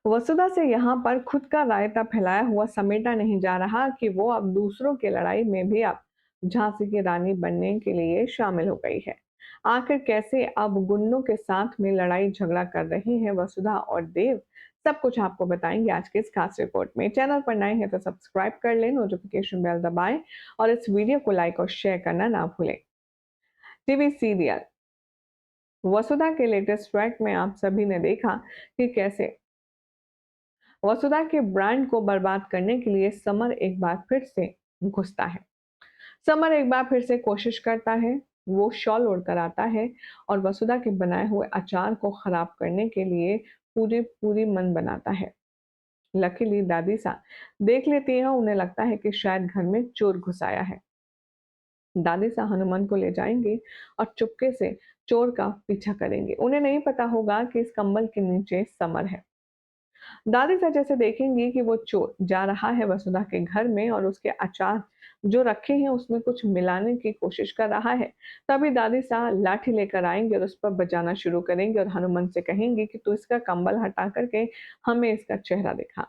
वसुधा से यहाँ पर खुद का रायता फैलाया हुआ समेटा नहीं जा रहा कि वो अब दूसरों की लड़ाई में भी अब झांसी की रानी बनने के लिए शामिल हो गई है। आखिर कैसे अब गुंडों के साथ में लड़ाई झगड़ा कर रही हैं वसुधा और देव, सब कुछ आपको बताएंगे आज के इस खास रिपोर्ट में। चैनल पर नए हैं तो सब्सक्राइब कर लें, नोटिफिकेशन बेल दबाएं और इस वीडियो को लाइक और शेयर करना ना भूलें। टीवी सीरियल वसुधा के लेटेस्ट ट्रैक में आप सभी ने देखा कि कैसे वसुधा के ब्रांड को बर्बाद करने के लिए समर एक बार फिर से घुसता है। समर एक बार फिर से कोशिश करता है। वो शॉल ओढ़कर आता है और वसुधा के बनाए हुए अचार को खराब करने के लिए पूरी पूरी मन बनाता है। लकीली दादी सा देख लेती है, उन्हें लगता है कि शायद घर में चोर घुस आया है। दादी सा हनुमान को ले जाएंगे और चुपके से चोर का पीछा करेंगे। उन्हें नहीं पता होगा कि इस कंबल के नीचे समर है। दादी सा जैसे देखेंगी कि वो चोर जा रहा है वसुधा के घर में और उसके अचार जो रखे हैं उसमें कुछ मिलाने की कोशिश कर रहा है, तभी दादी सा लाठी लेकर आएंगे और उस पर बजाना शुरू करेंगे और हनुमान से कहेंगे कि तू इसका कंबल हटा करके हमें इसका चेहरा दिखा।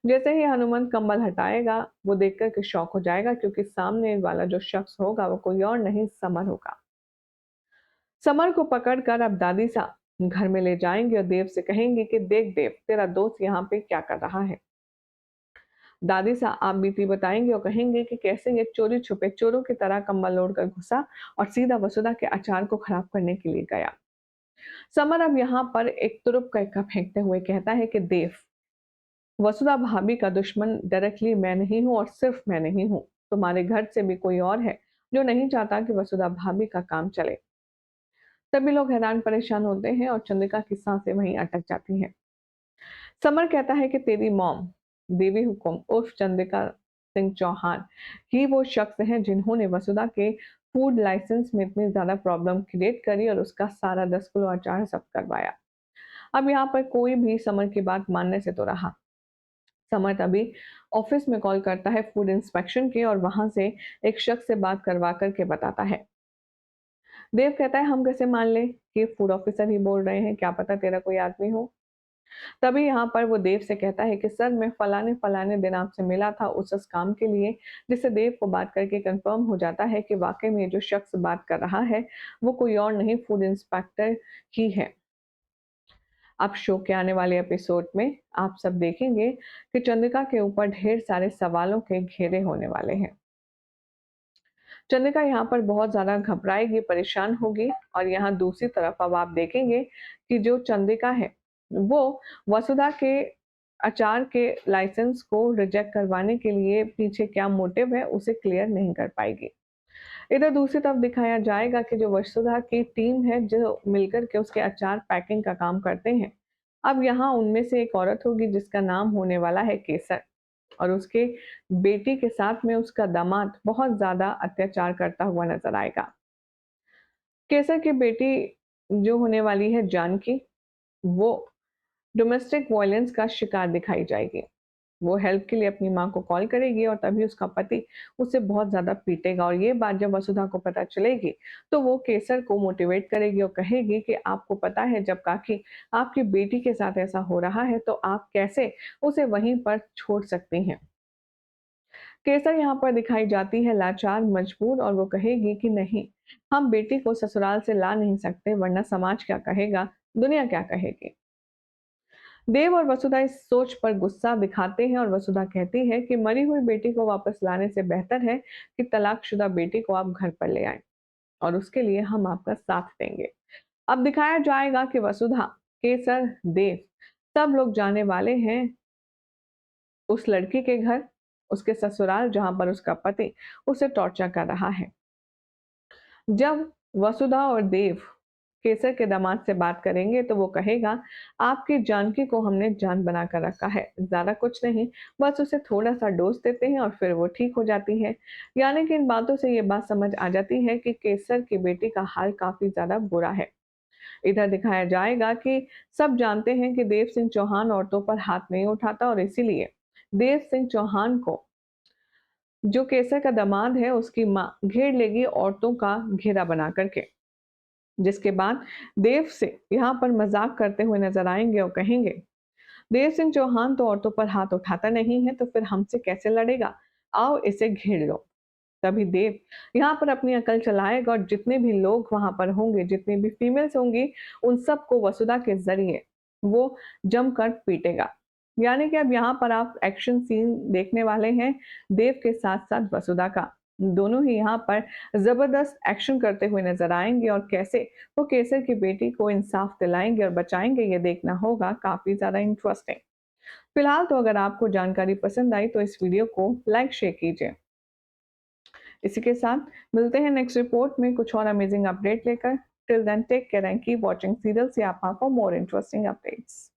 जैसे ही हनुमान कंबल हटाएगा, वो देखकर के शौक हो जाएगा क्योंकि सामने वाला जो शख्स होगा वो कोई और नहीं, समर होगा। समर को पकड़कर अब दादी सा घर में ले जाएंगे और देव से कहेंगे कि देख देव, तेरा दोस्त यहाँ पे क्या कर रहा है। दादी सा आप बीती बताएंगे और कहेंगे कि कैसे ये चोरी छुपे चोरों की तरह कंबल ओढ़कर घुसा और सीधा वसुधा के अचार को खराब करने के लिए गया। समर अब यहाँ पर एक तुरुप का इक्का फेंकते हुए कहता है कि देव, वसुधा भाभी का दुश्मन डायरेक्टली मैं नहीं हूँ और सिर्फ मैं नहीं हूँ, तुम्हारे घर से भी कोई और है जो नहीं चाहता कि वसुधा भाभी का काम चले। सभी लोग हैरान परेशान होते हैं और चंद्रिका की सांसें वहीं अटक जाती हैं। समर कहता है कि तेरी मॉम देवी हुकुम उर्फ चंद्रिका सिंह चौहान ही वो शख्स हैं जिन्होंने वसुधा के फूड लाइसेंस में इतनी ज्यादा प्रॉब्लम क्रिएट करी और उसका सारा 10 किलो अचार सब करवाया। अब यहाँ पर कोई भी समर की बात मानने से तो रहा। समर तभी ऑफिस में कॉल करता है फूड इंस्पेक्शन के और वहां से एक शख्स से बात करवा करके बताता है। देव कहता है हम कैसे मान ले कि फूड ऑफिसर ही बोल रहे हैं, क्या पता तेरा कोई आदमी हो। तभी यहाँ पर वो देव से कहता है कि सर मैं फलाने फलाने दिन आपसे मिला था उस काम के लिए, जिससे देव को बात करके कंफर्म हो जाता है कि वाकई में जो शख्स बात कर रहा है वो कोई और नहीं, फूड इंस्पेक्टर ही है। अब शो के आने वाले एपिसोड में आप सब देखेंगे कि चंद्रिका के ऊपर ढेर सारे सवालों के घेरे होने वाले हैं। चंद्रिका यहाँ पर बहुत ज्यादा घबराएगी, परेशान होगी और यहाँ दूसरी तरफ अब आप देखेंगे कि जो चंद्रिका है वो वसुधा के अचार के लाइसेंस को रिजेक्ट करवाने के लिए पीछे क्या मोटिव है उसे क्लियर नहीं कर पाएगी। इधर दूसरी तरफ दिखाया जाएगा कि जो वसुधा की टीम है जो मिलकर के उसके अचार पैकिंग का काम करते हैं, अब यहाँ उनमें से एक औरत होगी जिसका नाम होने वाला है केसर और उसके बेटी के साथ में उसका दामाद बहुत ज्यादा अत्याचार करता हुआ नजर आएगा। केसर की बेटी जो होने वाली है जानकी, वो डोमेस्टिक वायलेंस का शिकार दिखाई जाएगी। वो हेल्प के लिए अपनी माँ को कॉल करेगी और तभी उसका पति उसे बहुत ज्यादा पीटेगा और ये बात जब वसुधा को पता चलेगी तो वो केसर को मोटिवेट करेगी और कहेगी कि आपको पता है जब काकी आपकी बेटी के साथ ऐसा हो रहा है तो आप कैसे उसे वहीं पर छोड़ सकती हैं। केसर यहाँ पर दिखाई जाती है लाचार, मजबूर और वो कहेगी कि नहीं, हम बेटी को ससुराल से ला नहीं सकते वरना समाज क्या कहेगा, दुनिया क्या कहेगी। देव और वसुधा इस सोच पर गुस्सा दिखाते हैं और वसुधा कहती है कि मरी हुई बेटी को वापस लाने से बेहतर है कि तलाकशुदा बेटी को आप घर पर ले आए और उसके लिए हम आपका साथ देंगे। अब दिखाया जाएगा कि वसुधा, केसर, देव सब लोग जाने वाले हैं उस लड़की के घर, उसके ससुराल जहां पर उसका पति उसे टॉर्चर कर रहा है। जब वसुधा और देव केसर के दामाद से बात करेंगे तो वो कहेगा आपकी जानकी को हमने जान बना कर रखा है, ज्यादा कुछ नहीं, बस उसे थोड़ा सा डोज देते हैं और फिर वो ठीक हो जाती है। यानी कि इन बातों से ये बात समझ आ जाती है कि केसर की बेटी का हाल काफी ज्यादा बुरा है। इधर दिखाया जाएगा कि सब जानते हैं कि देव सिंह चौहान औरतों पर हाथ नहीं उठाता और इसीलिए देव सिंह चौहान को जो केसर का दामाद है उसकी माँ घेर लेगी औरतों का घेरा बना करके, जिसके बाद देव से यहाँ पर मजाक करते हुए नजर आएंगे और कहेंगे देव सिंह चौहान तो औरतों पर हाथ उठाता नहीं है, तो फिर हमसे कैसे लड़ेगा? आओ इसे घेर लो। तभी देव यहाँ पर अपनी अकल चलाएगा और जितने भी लोग वहां पर होंगे, जितनी भी फीमेल्स होंगी, उन सबको वसुधा के जरिए वो जमकर पीटेगा। यानी कि अब यहाँ पर आप एक्शन सीन देखने वाले हैं देव के साथ साथ वसुधा का। दोनों ही यहाँ पर जबरदस्त एक्शन करते हुए नजर आएंगे और कैसे वो केसर की बेटी को इंसाफ दिलाएंगे और बचाएंगे, ये देखना होगा काफी ज्यादा इंटरेस्टिंग। फिलहाल तो अगर आपको जानकारी पसंद आई तो इस वीडियो को लाइक शेयर कीजिए। इसी के साथ मिलते हैं नेक्स्ट रिपोर्ट में कुछ और अमेजिंग अपडेट लेकर। Till then take care and keep watching serial Siyapa for more interesting updates.